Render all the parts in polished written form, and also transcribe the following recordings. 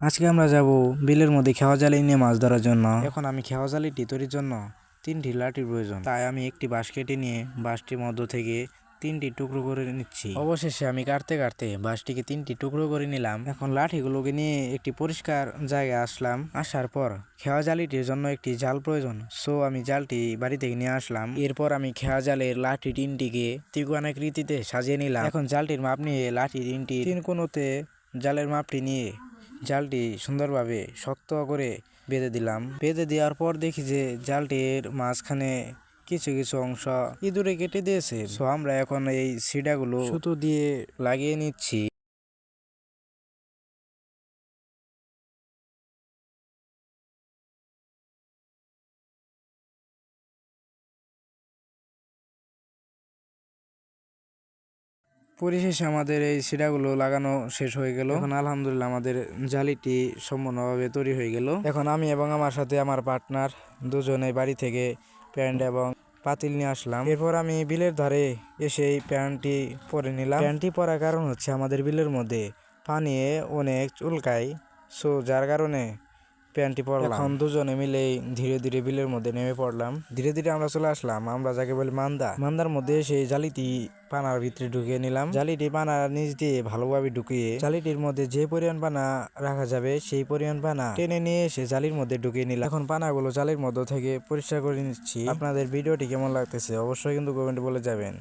আজকে আমরা যাব বিলের মধ্যে খেওয়া জালি নিয়ে মাছ ধরার জন্য। এখন আমি খেওয়া জালিটি তৈরির জন্য 3টি লাঠির প্রয়োজন, তাই আমি একটি বাঁশ কেটে নিয়ে বাঁশটির মধ্য থেকে 3টি টুকরো করে নিচ্ছি। অবশেষে আমি কাটতে কাটতে বাঁশটিকে 3টি টুকরো করে নিলাম। এখন লাঠিগুলোকে নিয়ে একটি পরিষ্কার জায়গায় আসলাম। আসার পর খেওয়া জালিটির জন্য একটি জাল প্রয়োজন, সো আমি জালটি বাড়ি থেকে নিয়ে আসলাম। এরপর আমি খেওয়া জালের লাঠি 3টিকে ত্রিকোণাকৃতিতে সাজিয়ে নিলাম। এখন জালটির মাপ নিয়ে লাঠি 3টি 3 কোণতে জালের মাপটি নিয়ে জালটি সুন্দরভাবে শক্ত করে বেঁধে দিলাম। বেঁধে দেওয়ার পর দেখি যে জালটির মাঝখানে কিছু কিছু অংশ ইঁদুরে কেটে দিয়েছে। সো আমরা এখন এই সিডাগুলো সুতো দিয়ে লাগিয়ে নিচ্ছি। পরিশেষে আমাদের এই সিডাগুলো লাগানো শেষ হয়ে গেল। এখন আলহামদুলিল্লাহ আমাদের জালিটি সম্পূর্ণভাবে তৈরি হয়ে গেল। এখন আমি এবং আমার সাথে আমার পার্টনার দুজনে বাড়ি থেকে প্যান্ট এবং পাতিল নিয়ে আসলাম। এরপর আমি বিলের ধারে এসে এই প্যান্টটি পরে নিলাম। প্যান্টটি পরার কারণ হচ্ছে আমাদের বিলের মধ্যে পানি অনেক চুলকায়, সো যার কারণে প্যান্টটি পরলাম। এখন দুজনে মিলে ধীরে ধীরে বিলের মধ্যে নেমে পড়লাম। ধীরে ধীরে আমরা চলে আসলাম, আমরা যাকে বলি মান্দার মধ্যে সেই জালিটি পানার ভিতরে ঢুকিয়ে নিলাম। জালিটি পানার নিচ দিয়ে ভালোভাবে ঢুকিয়ে জালিটির মধ্যে যে পরিমাণ পানা রাখা যাবে সেই পরিমাণ পানা টেনে নিয়ে এসে জালির মধ্যে ঢুকিয়ে নিলাম। এখন পানাগুলো জালির মধ্য থেকে পরিষ্কার করে নিচ্ছি। আপনাদের ভিডিওটি কেমন লাগতেছে অবশ্যই কিন্তু কমেন্টে বলে যাবেন।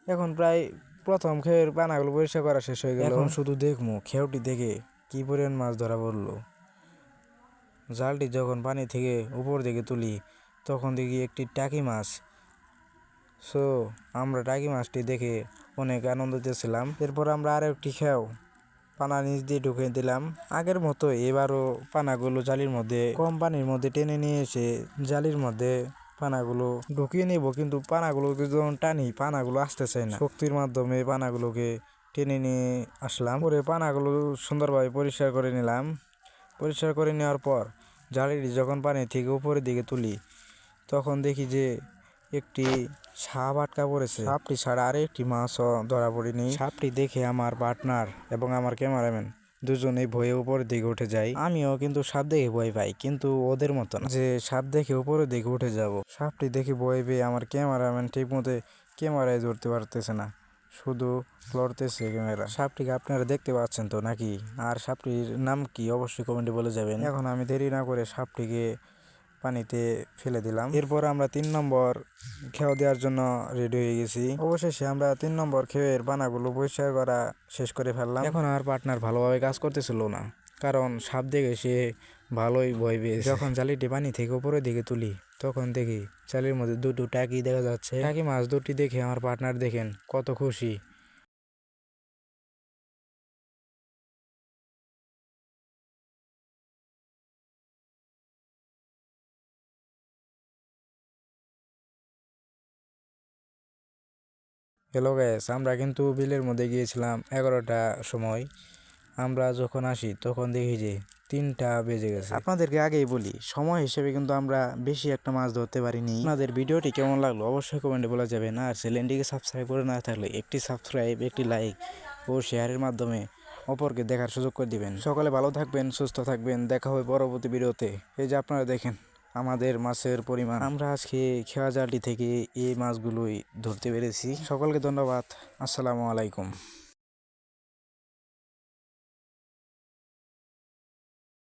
এখন প্রায় প্রথম খেয়ের পানাগুলো পরিষ্কার করা শেষ হয়ে গেল। এখন শুধু দেখবো খেউটি দেখে কি পরিমাণ মাছ ধরা পড়লো। জালটি যখন পানি থেকে উপর দিকে তুলি তখন দেখি একটি টাকি মাছ। সো আমরা টাকি মাছটি দেখে অনেক আনন্দিত ছিলাম। এরপর আমরা আরও একটি খেও পানা নিচ দিয়ে ঢুকিয়ে দিলাম। আগের মতো এবারও পানাগুলো জালির মধ্যে কম পানির মধ্যে টেনে নিয়ে এসে জালির মধ্যে পানাগুলো ঢুকিয়ে নিব, কিন্তু পানাগুলোকে যখন টানি পানাগুলো আসতে চায় না। শক্তির মাধ্যমে পানাগুলোকে টেনে নিয়ে আসলাম। পরে পানাগুলো সুন্দরভাবে পরিষ্কার করে নিলাম। পরিষ্কার করে নেওয়ার পর জালিটি যখন পানি থেকে উপরের দিকে তুলি তখন দেখি যে একটি সাপ আটকা পড়েছে। সাপটি ছাড়া আরে একটি মাছও ধরা পড়েনি। সাপটি দেখে আমার পার্টনার এবং আমার ক্যামেরাম্যান দুজনেই ভয়ে উপরের দিকে উঠে যায়। আমিও কিন্তু সাপ দেখে ভয় পাই, কিন্তু ওদের মতো না যে সাপ দেখে উপরের দিকে উঠে যাব। সাপটি দেখে ভয় পেয়ে আমার ক্যামেরাম্যান ঠিক মতো ক্যামেরায় ধরতে পারতেছে না, শুধু লড়তেছে ক্যামেরা। সাপটিকে আপনারা দেখতে পাচ্ছেন তো নাকি? আর সাপটির নাম কি অবশ্যই কমেন্টে বলে যাবেন। এখন আমি দেরি না করে সাপটিকে পানিতে ফেলে দিলাম। এরপর আমরা 3 নম্বর খেও দেওয়ার জন্য রেডি হয়ে গেছি। অবশেষে আমরা 3 নম্বর খেয়ের পানাগুলো পরিষ্কার করা শেষ করে ফেললাম। এখন আমার পার্টনার ভালোভাবে কাজ করতেছিল না, কারণ সাপ দেখে সে ভালোই ভয় পেয়েছে। যখন জালিটি পানি থেকে উপরের দিকে তুলি তখন দেখি জালির মধ্যে দুটো টাকি দেখা যাচ্ছে। টাকি মাছ দুটি দেখে আমার পার্টনার দেখেন কত খুশি। হ্যালো গাইস, আমরা কিন্তু বিলের মধ্যে গিয়েছিলাম 11টার সময়। আমরা যখন আসি তখন দেখি যে 3টা বেজে গেছে। আপনাদেরকে আগেই বলি সময় হিসেবে কিন্তু আমরা বেশি একটা মাছ ধরতে পারিনি। আপনাদের ভিডিওটি কেমন লাগলো অবশ্যই কমেন্টে বলা যাবেন। আর চ্যানেলটিকে সাবস্ক্রাইব করে না থাকলে একটি সাবস্ক্রাইব, একটি লাইক ও শেয়ারের মাধ্যমে অপরকে দেখার সুযোগ করে দিবেন। সকলে ভালো থাকবেন, সুস্থ থাকবেন, দেখা হবে পরবর্তী ভিডিওতে। এই যে আপনারা দেখেন আমাদের মাছের পরিমাণ, আমরা আজকে খেওয়া জালটি থেকে এই মাছগুলোই ধরতে পেরেছি। সকলকে ধন্যবাদ। আসসালামু আলাইকুম।